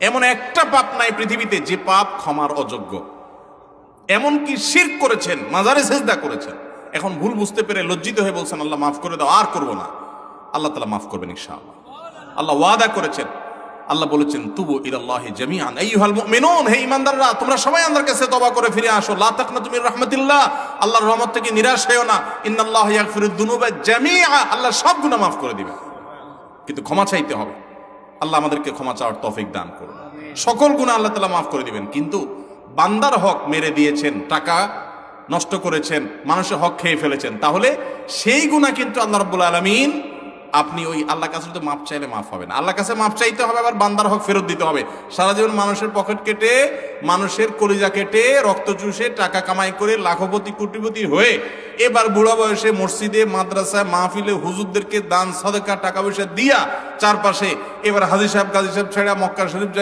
এমন একটা পাপ নাই পৃথিবীতে যে পাপ ক্ষমার অযোগ্য। এমনকি শিরক করেছেন, মাজারে সেজদা করেছেন, এখন ভুল বুঝতে পেরে লজ্জিত হয়ে বলছেন আল্লাহ মাফ করে দাও, আর করব না। আল্লাহ তাআলা মাফ করবেন ইনশাআল্লাহ। আল্লাহ ওয়াদা করেছেন, আল্লাহ বলেছেন তুবু ইলাল্লাহি জামিআন আইয়ুহাল মুমিনুন, হে ঈমানদাররা তোমরা সবাই আল্লাহর কাছে তওবা করে ফিরে আসো। লা তাকনাতু মির রাহমাতিল্লাহ, আল্লাহর রহমত থেকে নিরাশ হয়ো না। ইন্নাল্লাহা ইয়াগফিরুদ দুনুবা জামিআ, আল্লাহ সব গুনাহ মাফ করে দিবেন, কিন্তু ক্ষমা চাইতে হবে। আল্লাহ আমাদেরকে ক্ষমা চাওয়ার তৌফিক দান করুন। সকল গুনাহ আল্লাহ তাআলা মাফ করে দিবেন, কিন্তু বান্দার হক মেরে দিয়েছেন, টাকা নষ্ট করেছেন, মানুষের হক খেয়ে ফেলেছেন, তাহলে সেই গুনাহ কিন্তু আল্লাহ রাব্বুল আলামিন, আপনি ওই আল্লাহর কাছে তো মাপ চাইলে মাফ হবে না, আল্লাহর কাছে মাপ চাইতে হবে, আবার বান্দার হক ফেরত দিতে হবে। সারা জীবন মানুষের পকেট কেটে, মানুষের কলিজা কেটে, রক্ত চুষে, টাকা কামাই করে লাখপতি কোটিপতি হয়ে এবার বুড়া বয়সে মসজিদে, মাদ্রাসায়, মাহফিলে হুজুরদেরকে দান সাদকা টাকা পয়সা দিয়া চারপাশে এবার হাজী সাহেব গাজী সাহেব ছেড়া মক্কা শরীফ